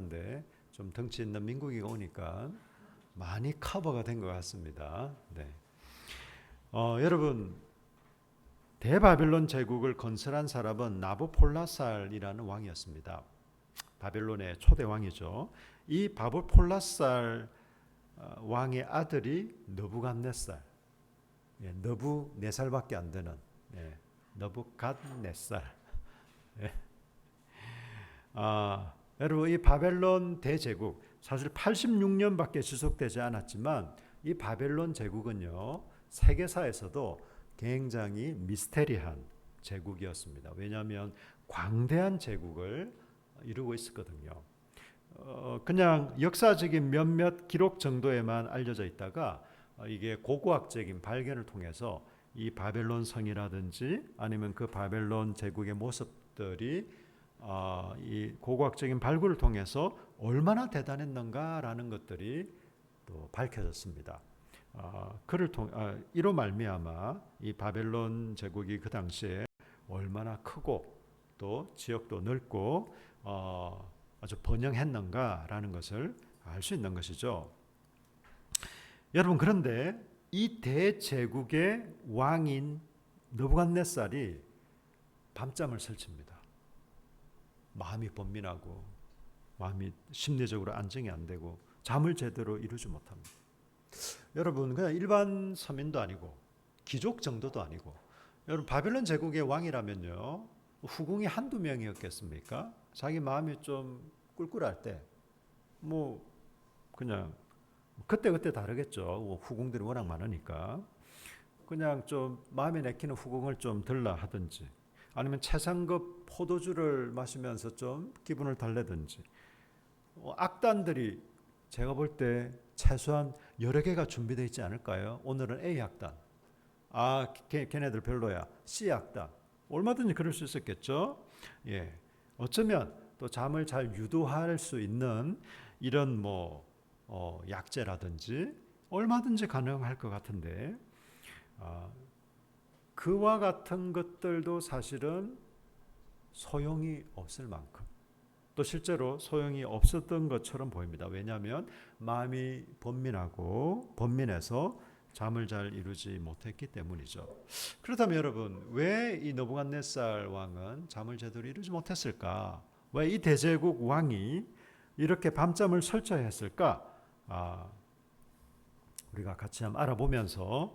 하는데 좀 덩치 있는 민국이가 오니까 많이 커버가 된 것 같습니다. 네. 여러분 대바벨론 제국을 건설한 사람은 나부폴라살이라는 왕이었습니다. 바벨론의 초대 왕이죠. 이 바벨폴라살 왕의 아들이 느부갓네살, 너부 4살밖에 안 되는 느부갓네살. 여러분 이 바벨론 대제국 사실 86년밖에 지속되지 않았지만 이 바벨론 제국은요 세계사에서도 굉장히 미스테리한 제국이었습니다. 왜냐하면 광대한 제국을 이루고 있었거든요. 그냥 역사적인 몇몇 기록 정도에만 알려져 있다가 이게 고고학적인 발견을 통해서 이 바벨론 성이라든지 아니면 그 바벨론 제국의 모습들이 이 고고학적인 발굴을 통해서 얼마나 대단했는가라는 것들이 또 밝혀졌습니다. 이로 말미암아 이 바벨론 제국이 그 당시에 얼마나 크고 또 지역도 넓고 아주 번영했는가라는 것을 알 수 있는 것이죠. 여러분 그런데 이 대제국의 왕인 느부갓네살이 밤잠을 설칩니다. 마음이 번민하고 마음이 심리적으로 안정이 안 되고 잠을 제대로 이루지 못합니다. 여러분 그냥 일반 서민도 아니고 귀족 정도도 아니고 여러분 바벨론 제국의 왕이라면요 후궁이 한두 명이었겠습니까? 자기 마음이 좀 꿀꿀할 때 뭐 그냥 그때 다르겠죠. 후궁들이 워낙 많으니까 그냥 좀 마음에 내키는 후궁을 좀 들라 하든지 아니면 최상급 포도주를 마시면서 좀 기분을 달래든지 악단들이 제가 볼 때 최소한 여러 개가 준비되어 있지 않을까요? 오늘은 A 악단, 걔네들 별로야. C 악단, 얼마든지 그럴 수 있었겠죠. 예, 어쩌면 또 잠을 잘 유도할 수 있는 이런 약재라든지 얼마든지 가능할 것 같은데 그와 같은 것들도 사실은 소용이 없을 만큼 또 실제로 소용이 없었던 것처럼 보입니다. 왜냐하면 마음이 번민해서 잠을 잘 이루지 못했기 때문이죠. 그렇다면 여러분 왜 이 느부갓네살 왕은 잠을 제대로 이루지 못했을까? 왜 이 대제국 왕이 이렇게 밤잠을 설쳐야 했을까? 우리가 같이 한번 알아보면서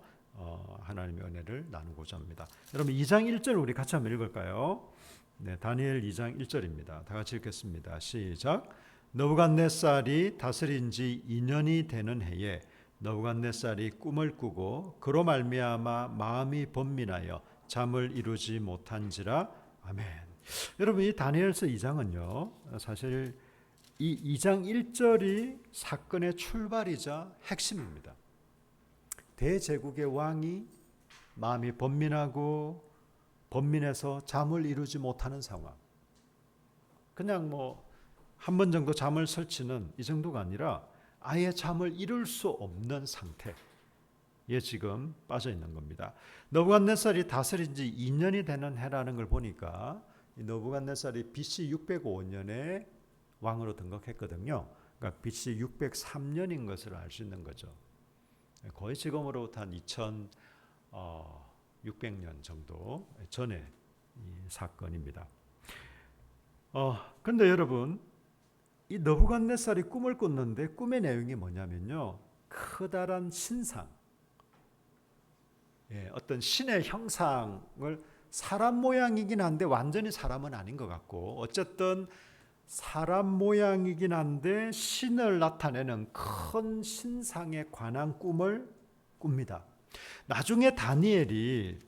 하나님의 은혜를 나누고자 합니다. 여러분 2장 1절 우리 같이 한번 읽을까요? 네, 다니엘 2장 1절입니다. 다 같이 읽겠습니다. 시작. 느부갓네살이 다스린 지 2년이 되는 해에 느부갓네살이 꿈을 꾸고 그로 말미암아 마음이 번민하여 잠을 이루지 못한지라. 아멘. 여러분 이 다니엘서 2장은요. 사실 이 2장 1절이 사건의 출발이자 핵심입니다. 대제국의 왕이 마음이 번민해서 잠을 이루지 못하는 상황. 그냥 한 번 정도 잠을 설치는 이 정도가 아니라 아예 잠을 이룰 수 없는 상태에 지금 빠져 있는 겁니다. 느부갓네살이 다스린 지 2년이 되는 해라는 걸 보니까 이 느부갓네살이 BC 605년에 왕으로 등극했거든요. 그러니까 BC 603년인 것을 알 수 있는 거죠. 거의 지금으로부터 한 2600년 정도 전의 이 사건입니다. 그런데 여러분 이 느부갓네살이 꿈을 꿨는데 꿈의 내용이 뭐냐면요. 커다란 신상, 어떤 신의 형상을 사람 모양이긴 한데 완전히 사람은 아닌 것 같고 어쨌든 사람 모양이긴 한데 신을 나타내는 큰 신상에 관한 꿈을 꿉니다. 나중에 다니엘이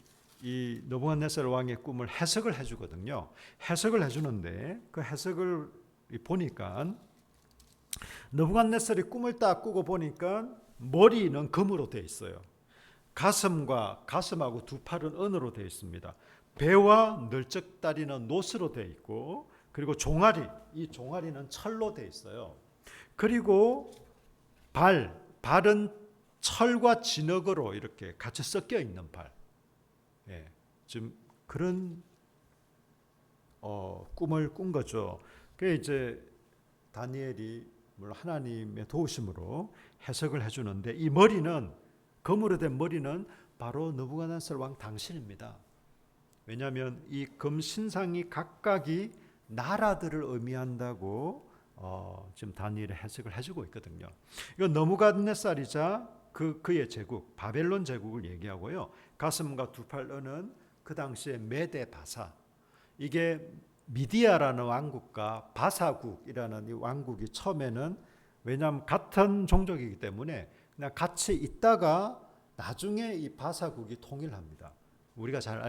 이 느부갓네살 왕의 꿈을 해석을 해주거든요. 해석을 해주는데 그 해석을 보니까 느부갓네살이 꿈을 딱 꾸고 보니까 머리는 금으로 되어 있어요. 가슴하고 두 팔은 은으로 되어 있습니다. 배와 널쩍다리는 노스로 되어 있고 그리고 이 종아리는 철로 되어 있어요. 그리고 발은 철과 진흙으로 이렇게 같이 섞여 있는 발. 지금 그런 꿈을 꾼 거죠. 그 이제 다니엘이 물론 하나님의 도우심으로 해석을 해주는데 이 머리는 금으로 된 머리는 바로 느부갓네살 왕 당신입니다. 왜냐하면 이 금신상이 각각이 나라들을 의미한다고 지금 다니엘이 해석을 해주고 있거든요. 이건 느부갓네살이자 그의 제국 바벨론 제국을 얘기하고요. 가슴과 두 팔 어는 그 당시에 메데 바사, 이게 미디아라는 왕국과 바사국이라는 이 왕국이 처음에는 왜냐하면 같은 종족이기 때문에 그냥 같이 있다가 나중에 이 바사국이 통일합니다. 우리가 잘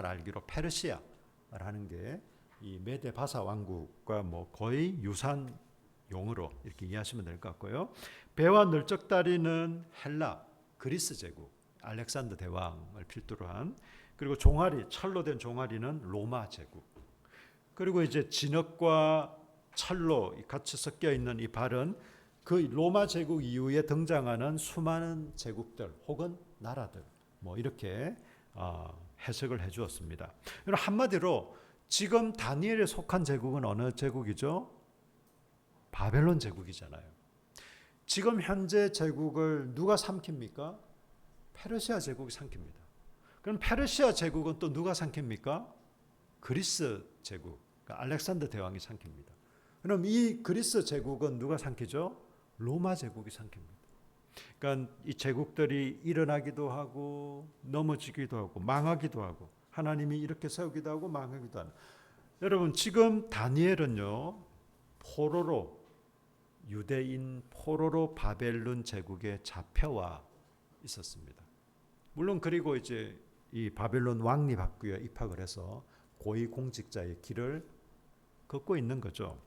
알기로 페르시아라는 게 이 메데 바사 왕국과 뭐 거의 유사한 용어로 이렇게 이해하시면 될 것 같고요. 배와 널쩍다리는 헬라 그리스 제국 알렉산더 대왕을 필두로 한, 그리고 종아리 철로 된 종아리는 로마 제국, 그리고 이제 진흙과 철로 같이 섞여 있는 이 발은 그 로마 제국 이후에 등장하는 수많은 제국들 혹은 나라들, 뭐 이렇게 해석을 해주었습니다. 한마디로 지금 다니엘에 속한 제국은 어느 제국이죠? 바벨론 제국이잖아요. 지금 현재 제국을 누가 삼킵니까? 페르시아 제국이 삼킵니다. 그럼 페르시아 제국은 또 누가 삼킵니까? 그리스 제국, 그러니까 알렉산더 대왕이 삼킵니다. 그럼 이 그리스 제국은 누가 삼키죠? 로마 제국이 삼킵니다. 그러니까 이 제국들이 일어나기도 하고 넘어지기도 하고 망하기도 하고 하나님이 이렇게 세우기도 하고 망하기도 하는. 여러분 지금 다니엘은요 포로로, 유대인 포로로 바벨론 제국에 잡혀와 있었습니다. 물론 그리고 이제 이 바벨론 왕립 학교에 입학을 해서 고위공직자의 길을 걷고 있는 거죠.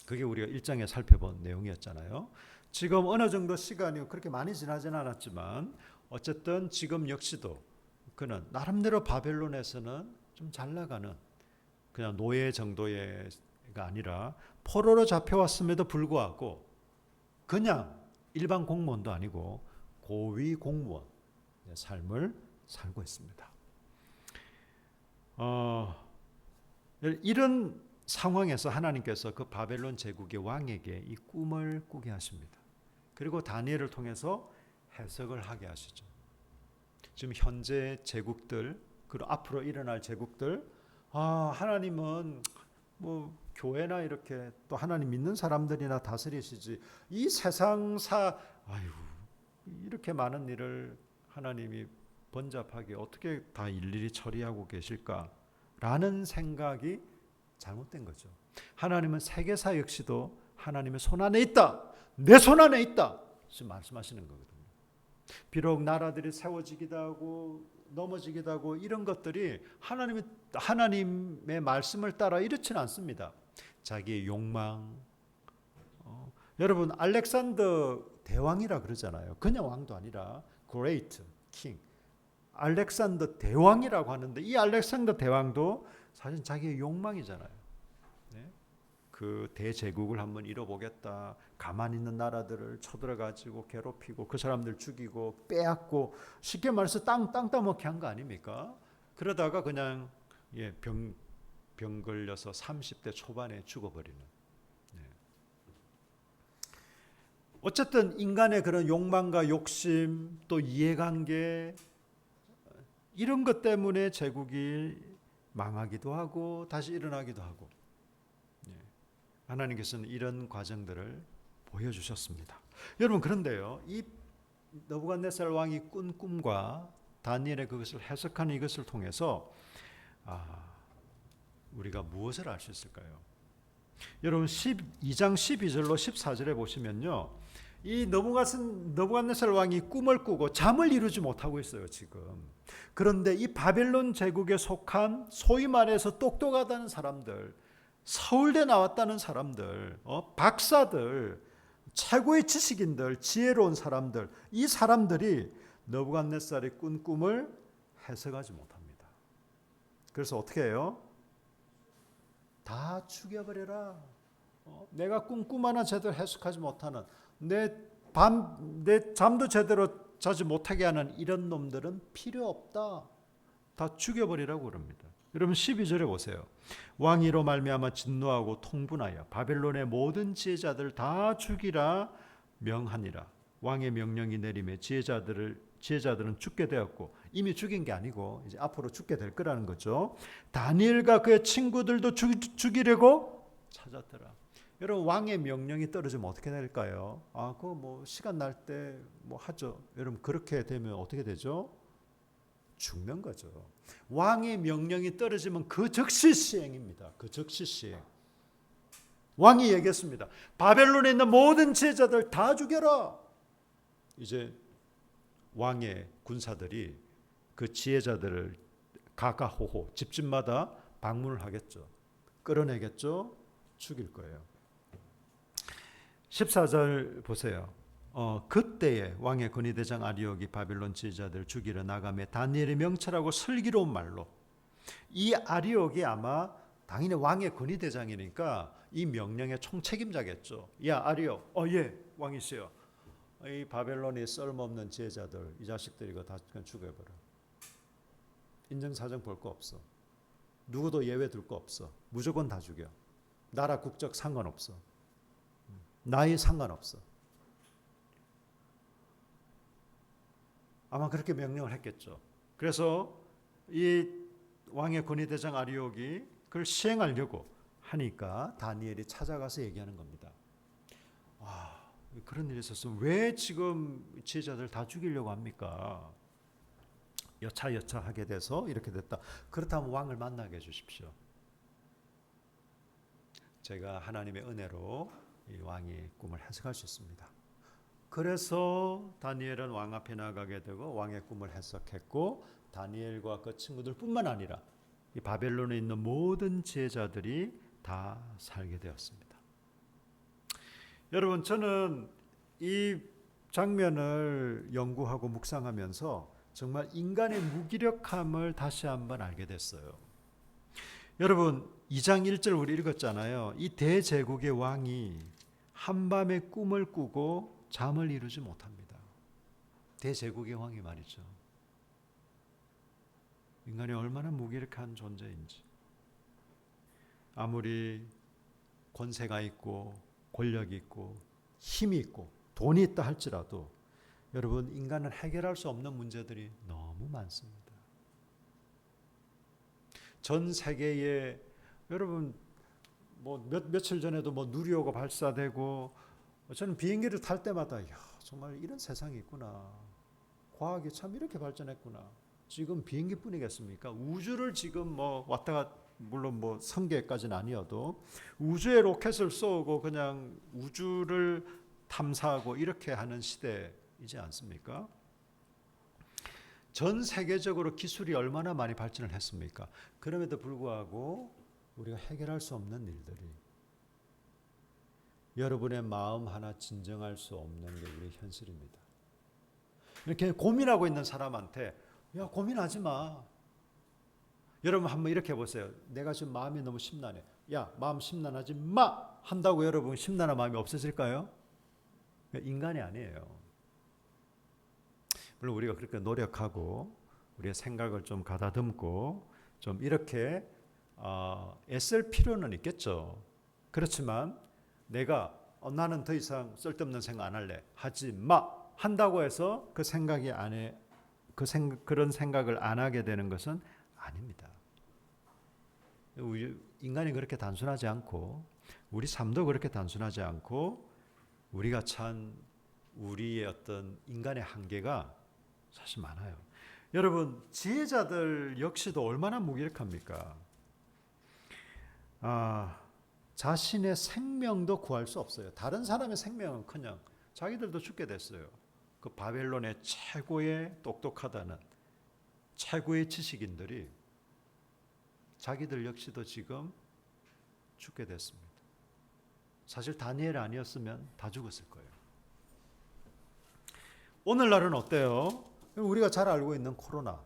그게 우리가 1장에 살펴본 내용이었잖아요. 지금 어느 정도 시간이 그렇게 많이 지나진 않았지만 어쨌든 지금 역시도 그는 나름대로 바벨론에서는 좀 잘 나가는 그냥 노예 정도가 아니라 포로로 잡혀왔음에도 불구하고 그냥 일반 공무원도 아니고 고위 공무원 삶을 살고 있습니다. 이런 상황에서 하나님께서 그 바벨론 제국의 왕에게 이 꿈을 꾸게 하십니다. 그리고 다니엘을 통해서 해석을 하게 하시죠. 지금 현재 제국들, 그리고 앞으로 일어날 제국들, 하나님은 뭐 교회나 이렇게 또 하나님 믿는 사람들이나 다스리시지 이 세상사 이렇게 많은 일을 하나님이 번잡하게 어떻게 다 일일이 처리하고 계실까라는 생각이 잘못된 거죠. 하나님은 세계사 역시도 하나님의 손 안에 있다. 내 손 안에 있다. 지금 말씀하시는 거거든요. 비록 나라들이 세워지기도 하고 넘어지기도 하고 이런 것들이 하나님의 말씀을 따라 이렇지는 않습니다. 자기의 욕망. 여러분 알렉산더 대왕이라 그러잖아요. 그냥 왕도 아니라 Great King. 알렉산더 대왕이라고 하는데 이 알렉산더 대왕도 사실 자기의 욕망이잖아요. 네? 그 대제국을 한번 이뤄보겠다. 가만히 있는 나라들을 쳐들어가지고 괴롭히고 그 사람들 죽이고 빼앗고 쉽게 말해서 땅 따먹게 한 거 아닙니까? 그러다가 그냥 병 걸려서 30대 초반에 죽어버리는. 네. 어쨌든 인간의 그런 욕망과 욕심 또 이해관계 이런 것 때문에 제국이 망하기도 하고 다시 일어나기도 하고 하나님께서는 이런 과정들을 보여주셨습니다. 여러분 그런데요, 이 느부갓네살 왕이 꾼 꿈과 다니엘의 그것을 해석하는 이것을 통해서 우리가 무엇을 알 수 있을까요? 여러분 12장 12절로 14절에 보시면요, 이 느부갓네살 왕이 꿈을 꾸고 잠을 이루지 못하고 있어요 지금. 그런데 이 바벨론 제국에 속한 소위 말해서 똑똑하다는 사람들, 서울대 나왔다는 사람들, 박사들, 최고의 지식인들, 지혜로운 사람들, 이 사람들이 느부갓네살이 꾼 꿈을 해석하지 못합니다. 그래서 어떻게 해요? 다 죽여버려라. 내가 꾼 꿈 하나 제대로 해석하지 못하는, 내 잠도 제대로 자지 못하게 하는 이런 놈들은 필요 없다. 다 죽여버리라고 그럽니다. 여러분 12절에 보세요. 왕이 이로 말미암아 진노하고 통분하여 바벨론의 모든 지혜자들 다 죽이라 명하니라. 왕의 명령이 내림에 지혜자들은 죽게 되었고, 이미 죽인 게 아니고 이제 앞으로 죽게 될 거라는 거죠. 다니엘과 그의 친구들도 죽이려고 찾았더라. 여러분 왕의 명령이 떨어지면 어떻게 될까요? 그거 뭐 시간 날 때 뭐 하죠. 여러분 그렇게 되면 어떻게 되죠? 죽는 거죠. 왕의 명령이 떨어지면 그 즉시 시행입니다. 그 즉시 시행. 왕이 얘기했습니다. 바벨론에 있는 모든 지혜자들 다 죽여라. 이제 왕의 군사들이 그 지혜자들을 가가호호 집집마다 방문을 하겠죠. 끌어내겠죠. 죽일 거예요. 14절 보세요. 그때에 왕의 권위대장 아리옥이 바벨론 지혜자들을 죽이러 나가며 다니엘의 명철하고 슬기로운 말로, 이 아리옥이 아마 당연히 왕의 권위대장이니까 이 명령의 총책임자겠죠. 야 아리옥, 예 왕이시여, 이 바벨론이 쓸모없는 지혜자들, 이 자식들 이거 다 그냥 죽여버려. 인정사정 볼 거 없어. 누구도 예외 둘 거 없어. 무조건 다 죽여. 나라 국적 상관없어. 나이 상관없어. 아마 그렇게 명령을 했겠죠. 그래서 이 왕의 권위대장 아리옥이 그걸 시행하려고 하니까 다니엘이 찾아가서 얘기하는 겁니다. 그런 일이 있었어. 왜 지금 지혜자들 다 죽이려고 합니까? 여차하게 돼서 이렇게 됐다. 그렇다면 왕을 만나게 해주십시오. 제가 하나님의 은혜로 이 왕의 꿈을 해석할 수 있습니다. 그래서 다니엘은 왕 앞에 나가게 되고 왕의 꿈을 해석했고, 다니엘과 그 친구들뿐만 아니라 이 바벨론에 있는 모든 지혜자들이 다 살게 되었습니다. 여러분, 저는 이 장면을 연구하고 묵상하면서 정말 인간의 무기력함을 다시 한번 알게 됐어요. 여러분, 2장 1절 우리 읽었잖아요. 이 대제국의 왕이 한밤에 꿈을 꾸고 잠을 이루지 못합니다. 대제국의 왕이 말이죠. 인간이 얼마나 무기력한 존재인지. 아무리 권세가 있고 권력이 있고 힘이 있고 돈이 있다 할지라도 여러분, 인간은 해결할 수 없는 문제들이 너무 많습니다. 전 세계에 여러분 뭐 며칠 전에도 뭐 누리호가 발사되고, 저는 비행기를 탈 때마다 정말 이런 세상이 있구나. 과학이 참 이렇게 발전했구나. 지금 비행기뿐이겠습니까? 우주를 지금 뭐 왔다가, 물론 뭐 성계까지는 아니어도 우주에 로켓을 쏘고 그냥 우주를 탐사하고 이렇게 하는 시대이지 않습니까? 전 세계적으로 기술이 얼마나 많이 발전을 했습니까? 그럼에도 불구하고 우리가 해결할 수 없는 일들이, 여러분의 마음 하나 진정할 수 없는 게 우리의 현실입니다. 이렇게 고민하고 있는 사람한테 야, 고민하지 마. 여러분 한번 이렇게 해보세요. 내가 지금 마음이 너무 심란해. 야, 마음 심란하지 마! 한다고 여러분 심란한 마음이 없어질까요? 인간이 아니에요. 물론 우리가 그렇게 노력하고 우리의 생각을 좀 가다듬고 좀 이렇게 애쓸 필요는 있겠죠. 그렇지만 내가 나는 더 이상 쓸데없는 생각 안 할래. 하지 마. 한다고 해서 그 생각이 안에 그런 생각을 안 하게 되는 것은 아닙니다. 인간이 그렇게 단순하지 않고 우리 삶도 그렇게 단순하지 않고 우리가 찬 우리의 어떤 인간의 한계가 사실 많아요. 여러분, 지혜자들 역시도 얼마나 무기력합니까? 자신의 생명도 구할 수 없어요. 다른 사람의 생명은 그냥 자기들도 죽게 됐어요. 그 바벨론의 최고의 똑똑하다는 최고의 지식인들이 자기들 역시도 지금 죽게 됐습니다. 사실 다니엘 아니었으면 다 죽었을 거예요. 오늘날은 어때요? 우리가 잘 알고 있는 코로나,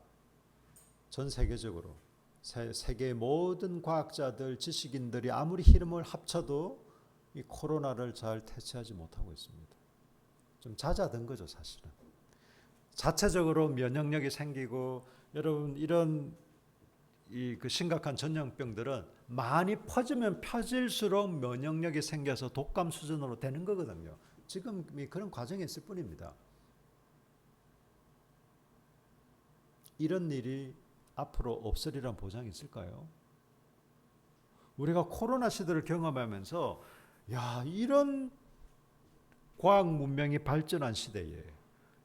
전 세계적으로 세계의 모든 과학자들, 지식인들이 아무리 힘을 합쳐도 이 코로나를 잘 퇴치하지 못하고 있습니다. 좀 잦아든 거죠, 사실은. 자체적으로 면역력이 생기고, 여러분 이런 그 심각한 전염병들은 많이 퍼지면 퍼질수록 면역력이 생겨서 독감 수준으로 되는 거거든요. 지금 그런 과정에 있을 뿐입니다. 이런 일이 앞으로 없으리란 보장이 있을까요? 우리가 코로나 시대를 경험하면서 이런 과학 문명이 발전한 시대에,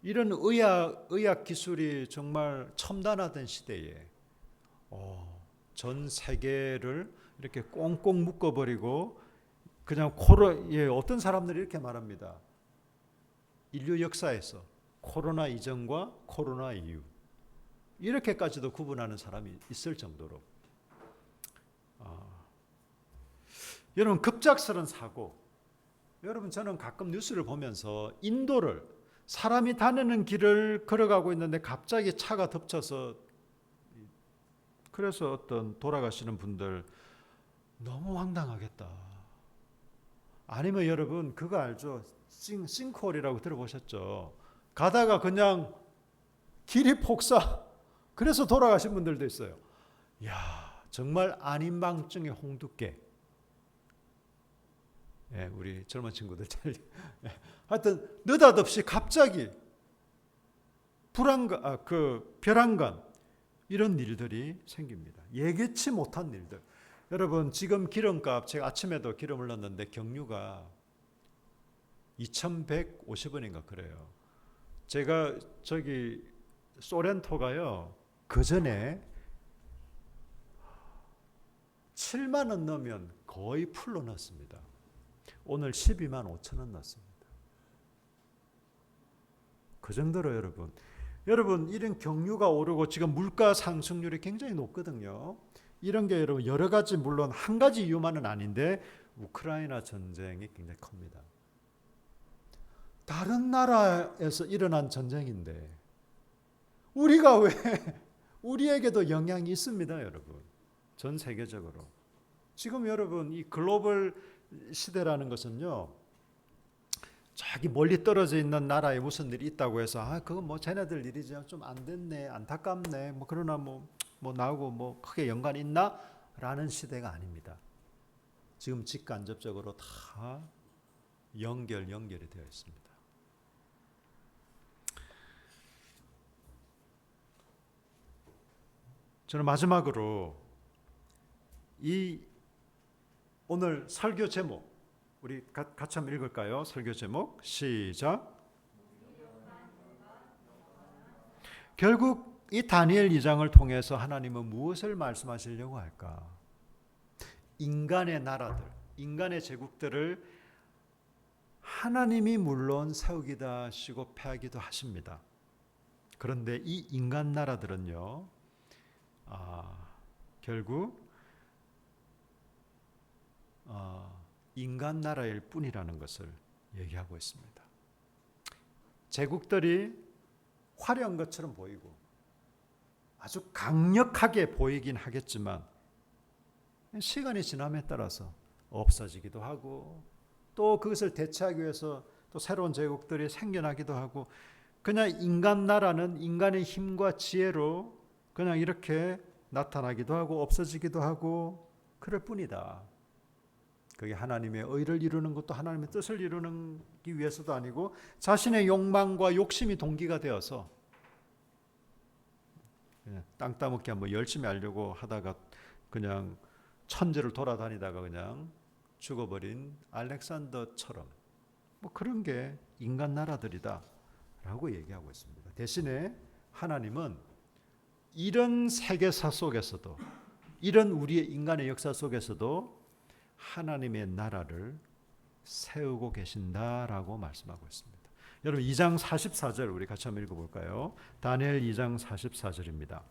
이런 의학 기술이 정말 첨단화된 시대에 전 세계를 이렇게 꽁꽁 묶어버리고 그냥 어떤 사람들이 이렇게 말합니다. 인류 역사에서 코로나 이전과 코로나 이후 이렇게까지도 구분하는 사람이 있을 정도로 여러분, 급작스러운 사고. 여러분, 저는 가끔 뉴스를 보면서 인도를 사람이 다니는 길을 걸어가고 있는데 갑자기 차가 덮쳐서 그래서 어떤 돌아가시는 분들 너무 황당하겠다. 아니면 여러분 그거 알죠? 싱크홀이라고 들어보셨죠? 가다가 그냥 길이 폭사, 그래서 돌아가신 분들도 있어요. 정말 안인방증의 홍두깨. 우리 젊은 친구들 하여튼 느닷없이 갑자기 벼랑간 이런 일들이 생깁니다. 예기치 못한 일들. 여러분, 지금 기름값, 제가 아침에도 기름을 넣었는데 경유가 2,150원인가 그래요. 제가 저기 소렌토가요, 그 전에 7만 원 넣으면 거의 풀로 넣었습니다. 오늘 12만 5천 원 넣었습니다. 그 정도로 여러분 이런 경유가 오르고 지금 물가 상승률이 굉장히 높거든요. 이런 게 여러분 여러 가지, 물론 한 가지 이유만은 아닌데 우크라이나 전쟁이 굉장히 큽니다. 다른 나라에서 일어난 전쟁인데 우리가 왜 우리에게도 영향이 있습니다, 여러분. 전 세계적으로. 지금 여러분 이 글로벌 시대라는 것은요, 저기 멀리 떨어져 있는 나라에 무슨 일이 있다고 해서 그건 뭐 쟤네들 일이지, 좀 안 됐네, 안타깝네, 그러나 나하고 크게 연관이 있나? 라는 시대가 아닙니다. 지금 직간접적으로 다 연결이 되어 있습니다. 저는 마지막으로 오늘 설교 제목, 우리 같이 한번 읽을까요? 설교 제목 시작. 결국 이 다니엘 2장을 통해서 하나님은 무엇을 말씀하시려고 할까? 인간의 나라들, 인간의 제국들을 하나님이 물론 세우기도 하시고 폐하기도 하십니다. 그런데 이 인간 나라들은요, 결국 인간 나라일 뿐이라는 것을 얘기하고 있습니다. 제국들이 화려한 것처럼 보이고 아주 강력하게 보이긴 하겠지만 시간이 지남에 따라서 없어지기도 하고 또 그것을 대체하기 위해서 또 새로운 제국들이 생겨나기도 하고, 그냥 인간 나라는 인간의 힘과 지혜로 그냥 이렇게 나타나기도 하고 없어지기도 하고 그럴 뿐이다. 그게 하나님의 의를 이루는 것도 하나님의 뜻을 이루기 위해서도 아니고 자신의 욕망과 욕심이 동기가 되어서 땅 따먹기 한번 열심히 하려고 하다가 그냥 천지를 돌아다니다가 그냥 죽어버린 알렉산더처럼 그런 게 인간 나라들이다 라고 얘기하고 있습니다. 대신에 하나님은 이런 세계사 속에서도, 이런 우리의 인간의 역사 속에서도 하나님의 나라를 세우고 계신다라고 말씀하고 있습니다. 여러분 2장 44절 우리 같이 한번 읽어볼까요? 다니엘 2장 44절입니다.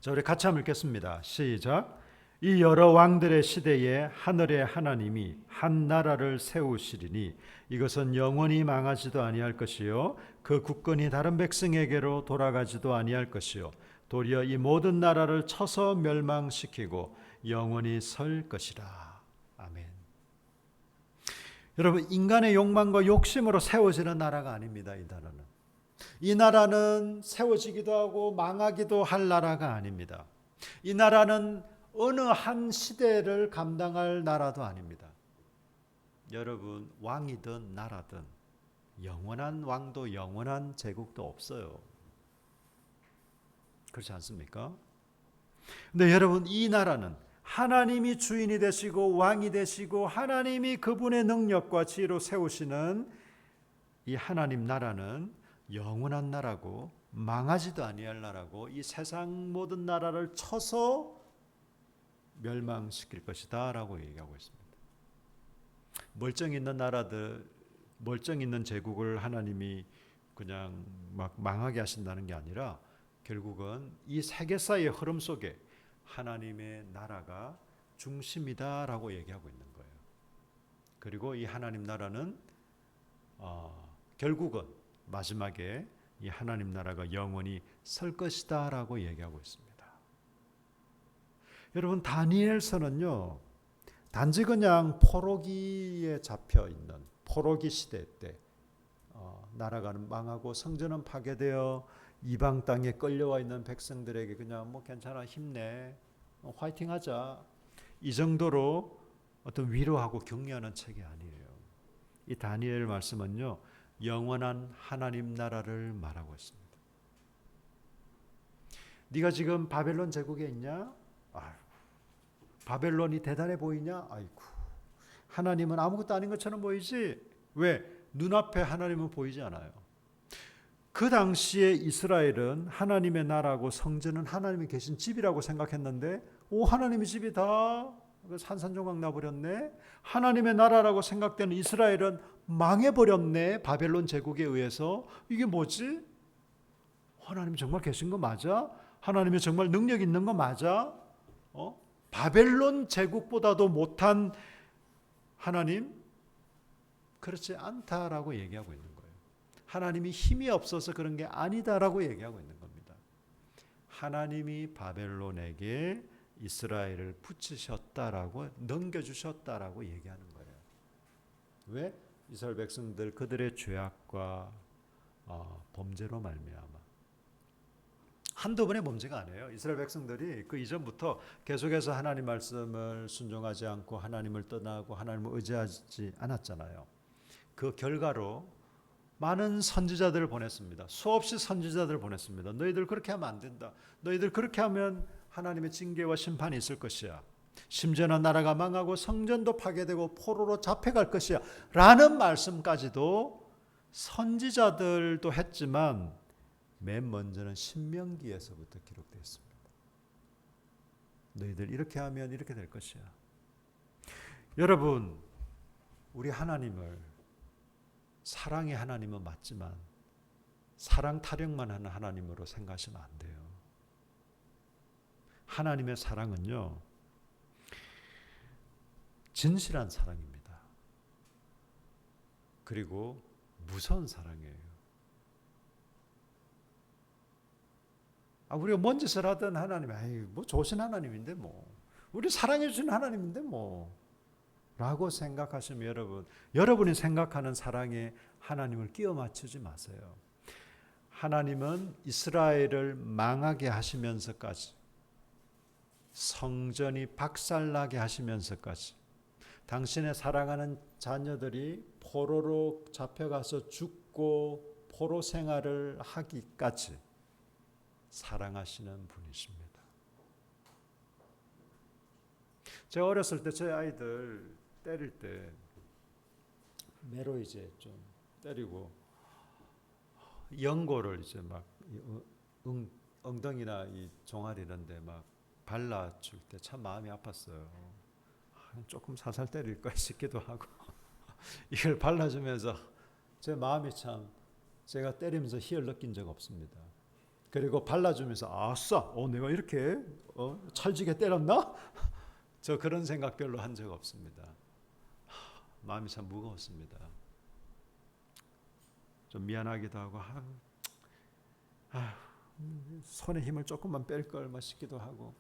자, 우리 같이 한번 읽겠습니다. 시작. 이 여러 왕들의 시대에 하늘의 하나님이 한 나라를 세우시리니 이것은 영원히 망하지도 아니할 것이요 그 국권이 다른 백성에게로 돌아가지도 아니할 것이요 도리어 이 모든 나라를 쳐서 멸망시키고 영원히 설 것이라. 아멘. 여러분, 인간의 욕망과 욕심으로 세워지는 나라가 아닙니다. 이 나라는 세워지기도 하고 망하기도 할 나라가 아닙니다. 이 나라는 어느 한 시대를 감당할 나라도 아닙니다. 여러분, 왕이든 나라든 영원한 왕도 영원한 제국도 없어요. 그렇지 않습니까? 근데 여러분, 이 나라는 하나님이 주인이 되시고 왕이 되시고 하나님이 그분의 능력과 지혜로 세우시는 이 하나님 나라는 영원한 나라고 망하지도 아니할 나라고 이 세상 모든 나라를 쳐서 멸망시킬 것이다 라고 얘기하고 있습니다. 멀쩡히 있는 나라들, 멀쩡히 있는 제국을 하나님이 그냥 막 망하게 하신다는 게 아니라 결국은 이 세계사의 흐름 속에 하나님의 나라가 중심이다라고 얘기하고 있는 거예요. 그리고 이 하나님 나라는 결국은 마지막에 이 하나님 나라가 영원히 설 것이다라고 얘기하고 있습니다. 여러분, 다니엘서는요, 단지 그냥 포로기에 잡혀 있는 포로기 시대 때 나라가 망하고 성전은 파괴되어 이방 땅에 끌려와 있는 백성들에게 그냥 뭐 괜찮아, 힘내, 화이팅하자, 이 정도로 어떤 위로하고 격려하는 책이 아니에요. 이 다니엘 말씀은요, 영원한 하나님 나라를 말하고 있습니다. 네가 지금 바벨론 제국에 있냐? 바벨론이 대단해 보이냐? 아이고, 하나님은 아무것도 아닌 것처럼 보이지? 왜? 눈앞에 하나님은 보이지 않아요. 그 당시에 이스라엘은 하나님의 나라고 성전은 하나님이 계신 집이라고 생각했는데, 하나님의 집이 다 산산조각 나버렸네. 하나님의 나라라고 생각되는 이스라엘은 망해버렸네. 바벨론 제국에 의해서. 이게 뭐지? 하나님 정말 계신 거 맞아? 하나님이 정말 능력 있는 거 맞아? 바벨론 제국보다도 못한 하나님? 그렇지 않다라고 얘기하고 있는 거예요. 하나님이 힘이 없어서 그런 게 아니다라고 얘기하고 있는 겁니다. 하나님이 바벨론에게 이스라엘을 붙이셨다라고, 넘겨주셨다라고 얘기하는 거예요. 왜? 이스라엘 백성들 그들의 죄악과 범죄로 말미암아. 한두 번의 범죄가 아니에요. 이스라엘 백성들이 그 이전부터 계속해서 하나님 말씀을 순종하지 않고 하나님을 떠나고 하나님을 의지하지 않았잖아요. 그 결과로 많은 선지자들을 보냈습니다. 수없이 선지자들을 보냈습니다. 너희들 그렇게 하면 안 된다. 너희들 그렇게 하면 하나님의 징계와 심판이 있을 것이야. 심지어는 나라가 망하고 성전도 파괴되고 포로로 잡혀갈 것이야 라는 말씀까지도 선지자들도 했지만 맨 먼저는 신명기에서부터 기록되어 있습니다. 너희들 이렇게 하면 이렇게 될 것이야. 여러분, 우리 하나님을 사랑의 하나님은 맞지만 사랑 타령만 하는 하나님으로 생각하시면 안 돼요. 하나님의 사랑은요, 진실한 사랑입니다. 그리고 무서운 사랑이에요. 우리가 뭔 짓을 하든 하나님, 뭐 좋으신 하나님인데 뭐, 우리 사랑해 주시는 하나님인데 뭐, 라고 생각하시면 여러분이 생각하는 사랑에 하나님을 끼워 맞추지 마세요. 하나님은 이스라엘을 망하게 하시면서까지, 성전이 박살나게 하시면서까지, 당신의 사랑하는 자녀들이 포로로 잡혀가서 죽고 포로 생활을 하기까지 사랑하시는 분이십니다. 제가 어렸을 때 제 아이들 때릴 때 매로 이제 좀 때리고 연고를 이제 막 엉덩이나 이 종아리 이런 데 막 발라줄 때 참 마음이 아팠어요. 조금 살살 때릴 걸 싶기도 하고 이걸 발라주면서 제 마음이 참, 제가 때리면서 희열 느낀 적 없습니다. 그리고 발라주면서 아싸, 내가 이렇게 찰지게 때렸나? 저 그런 생각 별로 한 적 없습니다. 마음이 참 무거웠습니다. 좀 미안하기도 하고 손에 힘을 조금만 뺄 걸 싶기도 하고.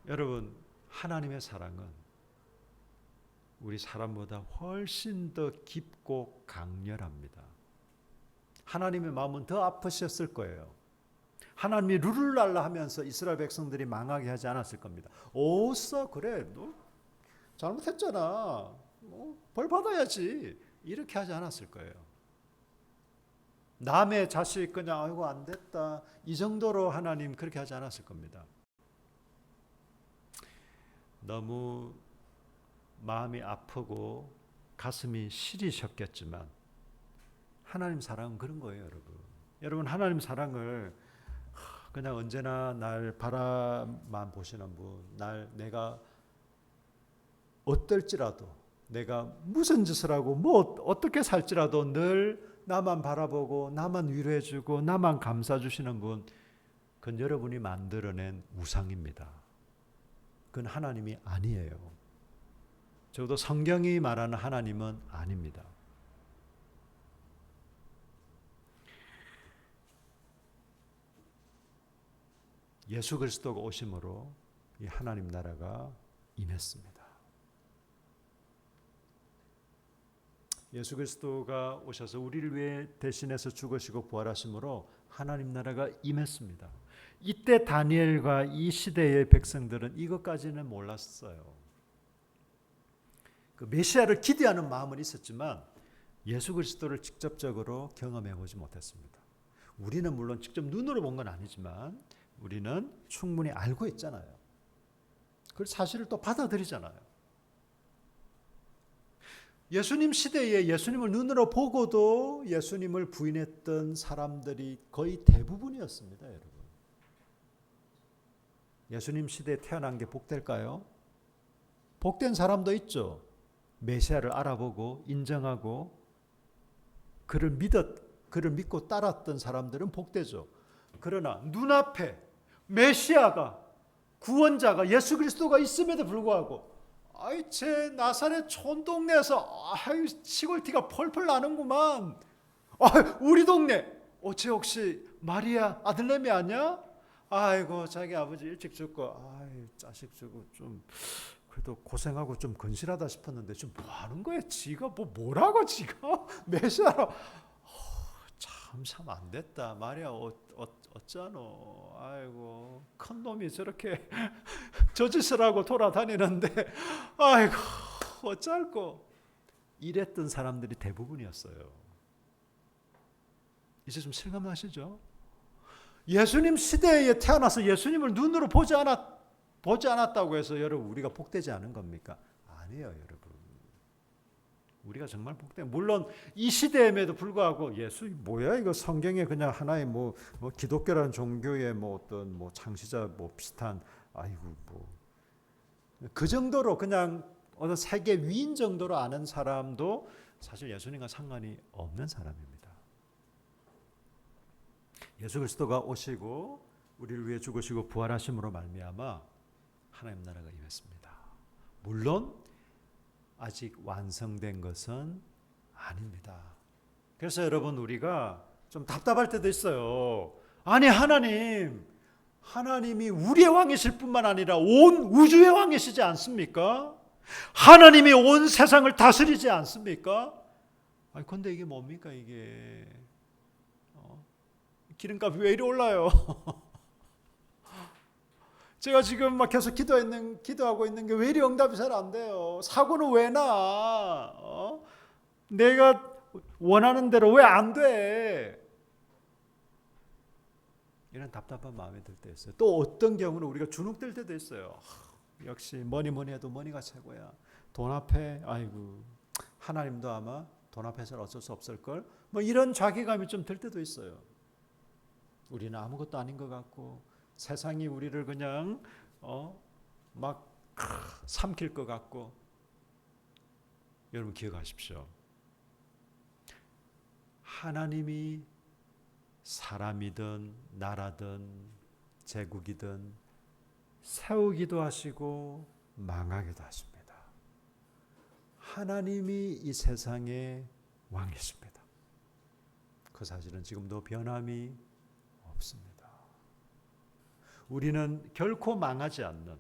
여러분, 하나님의 사랑은 우리 사람보다 훨씬 더 깊고 강렬합니다. 하나님의 마음은 더 아프셨을 거예요. 하나님이 룰랄라 하면서 이스라엘 백성들이 망하게 하지 않았을 겁니다. 오싸 그래 너 잘못했잖아. 벌 받아야지. 이렇게 하지 않았을 거예요. 남의 자식 그냥 아이고 안 됐다. 이 정도로 하나님 그렇게 하지 않았을 겁니다. 너무 마음이 아프고 가슴이 시리셨겠지만 하나님 사랑은 그런 거예요, 여러분. 여러분 하나님 사랑을 그냥 언제나 날 바라만 보시는 분, 내가 어떨지라도, 내가 무슨 짓을 하고 뭐 어떻게 살지라도 늘 나만 바라보고 나만 위로해주고 나만 감싸주시는 분, 그건 여러분이 만들어낸 우상입니다. 그건 하나님이 아니에요. 적어도 성경이 말하는 하나님은 아닙니다. 예수 그리스도가 오심으로 이 하나님 나라가 임했습니다. 예수 그리스도가 오셔서 우리를 위해 대신해서 죽으시고 부활하심으로 하나님 나라가 임했습니다. 이때 다니엘과 이 시대의 백성들은 이것까지는 몰랐어요. 그 메시아를 기대하는 마음은 있었지만 예수 그리스도를 직접적으로 경험해 보지 못했습니다. 우리는 물론 직접 눈으로 본 건 아니지만 우리는 충분히 알고 있잖아요. 그 사실을 또 받아들이잖아요. 예수님 시대에 예수님을 눈으로 보고도 예수님을 부인했던 사람들이 거의 대부분이었습니다, 여러분. 예수님 시대에 태어난 게 복될까요? 복된 사람도 있죠. 메시아를 알아보고 인정하고 그를 믿고 따랐던 사람들은 복되죠. 그러나 눈앞에 메시아가, 구원자가 예수 그리스도가 있음에도 불구하고 제 나사렛 촌동네에서 시골티가 펄펄 나는구만. 우리 동네 쟤 혹시 마리아 아들내미 아니야? 아이고 자기 아버지 일찍 죽고 자식 주고 좀 그래도 고생하고 좀 건실하다 싶었는데 지금 뭐 하는 거야? 지가 뭐라고 지가 메시아로 참 안 됐다. 마리아 어쩌노? 아이고 큰 놈이 저렇게 저 짓을 하고 돌아다니는데 아이고 어쩔고 이랬던 사람들이 대부분이었어요. 이제 좀 실감나시죠? 예수님 시대에 태어나서 예수님을 눈으로 보지 않았다고 해서 여러분 우리가 복되지 않은 겁니까? 아니에요, 여러분. 우리가 정말 복된, 물론 이 시대임에도 불구하고 예수 뭐야 이거 성경에 그냥 하나의 뭐 기독교라는 종교의 어떤 창시자 비슷한 그 정도로 그냥 어떤 세계 위인 정도로 아는 사람도 사실 예수님과 상관이 없는 사람입니다. 예수 그리스도가 오시고 우리를 위해 죽으시고 부활하심으로 말미암아 하나님 나라가 임했습니다. 물론 아직 완성된 것은 아닙니다. 그래서 여러분 우리가 좀 답답할 때도 있어요. 아니 하나님이 우리의 왕이실 뿐만 아니라 온 우주의 왕이시지 않습니까? 하나님이 온 세상을 다스리지 않습니까? 근데 이게 뭡니까 이게? 기름값이 왜 이리 올라요? 제가 지금 막 계속 기도하고 있는 게 왜 이리 응답이 잘 안 돼요? 사고는 왜 나? 내가 원하는 대로 왜 안 돼? 이런 답답한 마음이 들 때 있어요. 또 어떤 경우는 우리가 주눅들 때도 있어요. 역시 뭐니 해도 머니가 최고야. 돈 앞에 하나님도 아마 돈 앞에서는 어쩔 수 없을걸? 이런 자괴감이 좀 들 때도 있어요. 우리는 아무것도 아닌 것 같고 세상이 우리를 그냥 막 삼킬 것 같고. 여러분 기억하십시오. 하나님이 사람이든 나라든 제국이든 세우기도 하시고 망하기도 하십니다. 하나님이 이 세상의 왕이십니다. 그 사실은 지금도 변함이 없습니다. 우리는 결코 망하지 않는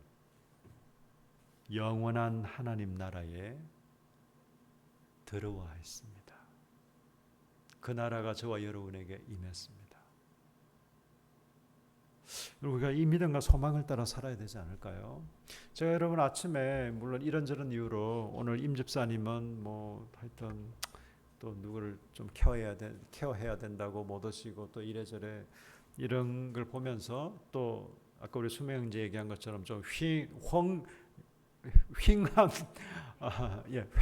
영원한 하나님 나라에 들어와 있습니다. 그 나라가 저와 여러분에게 임했습니다. 우리가 이 믿음과 소망을 따라 살아야 되지 않을까요? 제가 여러분 아침에 물론 이런저런 이유로 오늘 임 집사님은 뭐 하여튼 또 누구를 좀 케어해야 된다고 못 오시고 또 이래저래 이런 걸 보면서 또 아까 우리 수명제 얘기한 것처럼 좀 휑한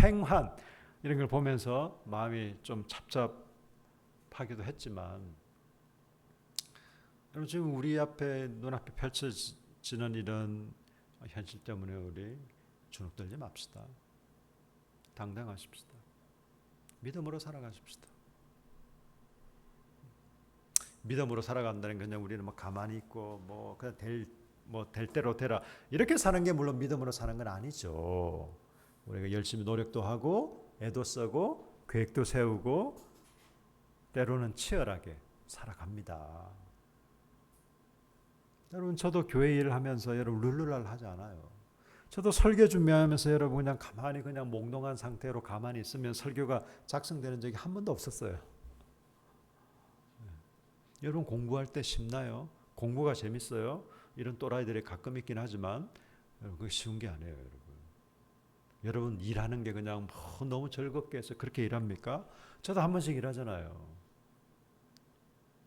횡한 이런 걸 보면서 마음이 좀 답답하기도 했지만 여러분 지금 우리 앞에 눈앞에 펼쳐지는 이런 현실 때문에 우리 주눅들지 맙시다. 당당하십시다. 믿음으로 살아가십시다. 믿음으로 살아간다는 건 그냥 우리는 뭐 가만히 있고 뭐 그냥 될 대로 되라 이렇게 사는 게 물론 믿음으로 사는 건 아니죠. 우리가 열심히 노력도 하고 애도 쓰고 계획도 세우고 때로는 치열하게 살아갑니다. 여러분 저도 교회 일을 하면서 여러분 룰루랄 하지 않아요. 저도 설교 준비하면서 여러분 그냥 가만히 그냥 몽롱한 상태로 가만히 있으면 설교가 작성되는 적이 한 번도 없었어요. 여러분 공부할 때 쉽나요? 공부가 재밌어요? 이런 또라이들이 가끔 있긴 하지만 그게 쉬운 게 아니에요. 여러분 일하는 게 그냥 너무 즐겁게 해서 그렇게 일합니까? 저도 한 번씩 일하잖아요.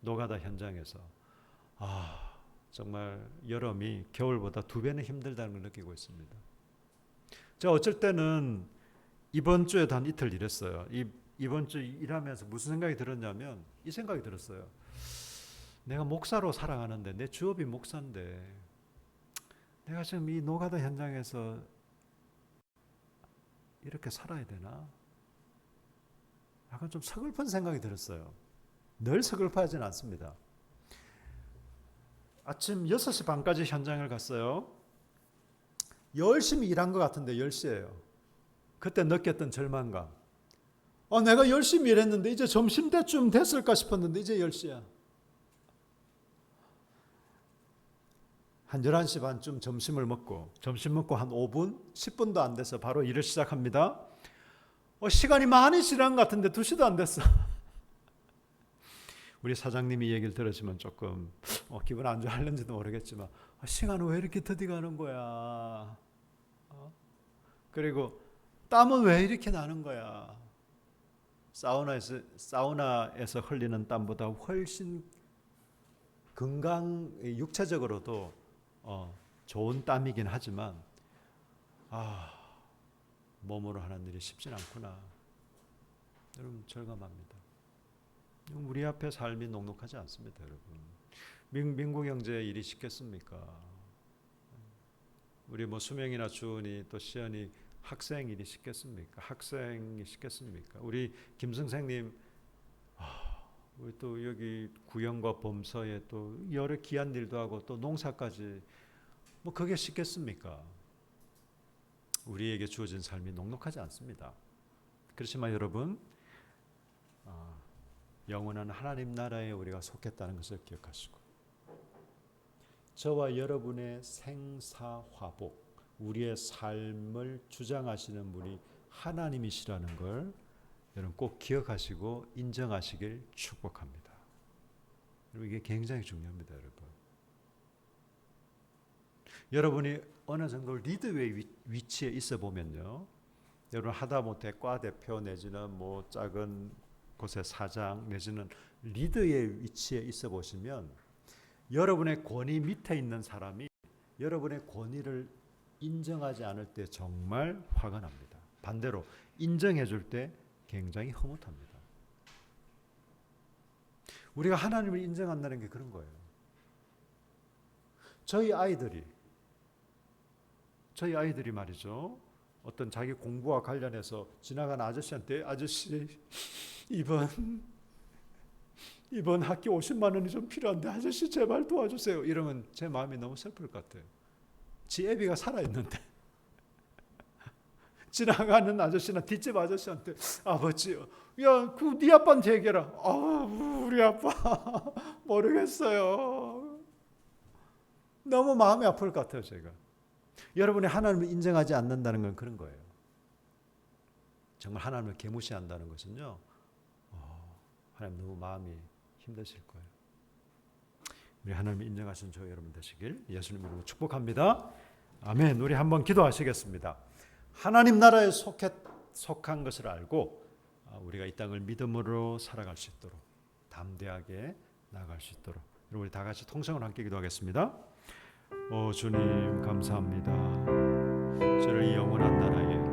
노가다 현장에서 정말 여름이 겨울보다 2배는 힘들다는 걸 느끼고 있습니다. 제가 어쩔 때는 이번 주에도 한 이틀 일했어요. 이번 주 일하면서 무슨 생각이 들었냐면 이 생각이 들었어요. 내가 목사로 살아가는데 내 주업이 목사인데 내가 지금 이 노가다 현장에서 이렇게 살아야 되나? 약간 좀 서글픈 생각이 들었어요. 늘 서글퍼하지는 않습니다. 아침 6시 반까지 현장을 갔어요. 열심히 일한 것 같은데 10시예요. 그때 느꼈던 절망감. 내가 열심히 일했는데 이제 점심때쯤 됐을까 싶었는데 이제 10시야. 한 11시 반쯤 점심 먹고 한 5분, 10분도 안 돼서 바로 일을 시작합니다. 시간이 많이 지난 것 같은데 2시도 안 됐어. 우리 사장님이 얘기를 들으시면 조금 기분 안 좋아할는지도 모르겠지만 시간은 왜 이렇게 더디 가는 거야? 그리고 땀은 왜 이렇게 나는 거야? 사우나에서 흘리는 땀보다 훨씬 육체적으로도 좋은 땀이긴 하지만 몸으로 하는 일이 쉽진 않구나. 여러분 절감합니다. 우리 앞에 삶이 녹록하지 않습니다, 여러분. 민국 형제의 일이 쉽겠습니까? 우리 뭐 수명이나 주은이 또 시연이 학생 일이 쉽겠습니까? 학생이 쉽겠습니까? 우리 김승생님, 우리 또 여기 구영과 범서에 또 여러 귀한 일도 하고 또 농사까지 뭐 그게 쉽겠습니까? 우리에게 주어진 삶이 녹록하지 않습니다. 그렇지만 여러분, 영원한 하나님 나라에 우리가 속했다는 것을 기억하시고 저와 여러분의 생사화복, 우리의 삶을 주장하시는 분이 하나님이시라는 걸 여러분 꼭 기억하시고 인정하시길 축복합니다. 이게 굉장히 중요합니다, 여러분. 여러분이 어느 정도 리더의 위치에 있어 보면요, 여러분 하다못해 과 대표 내지는 뭐 작은 곳의 사장 내지는 리더의 위치에 있어 보시면 여러분의 권위 밑에 있는 사람이 여러분의 권위를 인정하지 않을 때 정말 화가 납니다. 반대로 인정해 줄 때 굉장히 흐뭇합니다. 우리가 하나님을 인정한다는 게 그런 거예요. 저희 아이들이 말이죠, 어떤 자기 공부와 관련해서 지나간 아저씨한테 아저씨 이번 학기 50만 원이 좀 필요한데 아저씨 제발 도와주세요. 이러면 제 마음이 너무 슬플 것 같아요. 지 애비가 살아있는데 지나가는 아저씨나 뒷집 아저씨한테 아버지, 야, 그 네 아빠한테 얘기해라. 우리 아빠 모르겠어요. 너무 마음이 아플 것 같아요, 제가. 여러분이 하나님을 인정하지 않는다는 건 그런 거예요. 정말 하나님을 개무시한다는 것은요, 하나님 너무 마음이 힘드실 거예요. 우리 하나님이 인정하신 저 여러분 되시길 예수님 이름으로 축복합니다. 아멘. 우리 한번 기도하시겠습니다. 하나님 나라에 속한 것을 알고 우리가 이 땅을 믿음으로 살아갈 수 있도록 담대하게 나아갈 수 있도록 우리 다 같이 통성을 함께 기도하겠습니다. 오 주님 감사합니다. 저를 이 영원한 나라에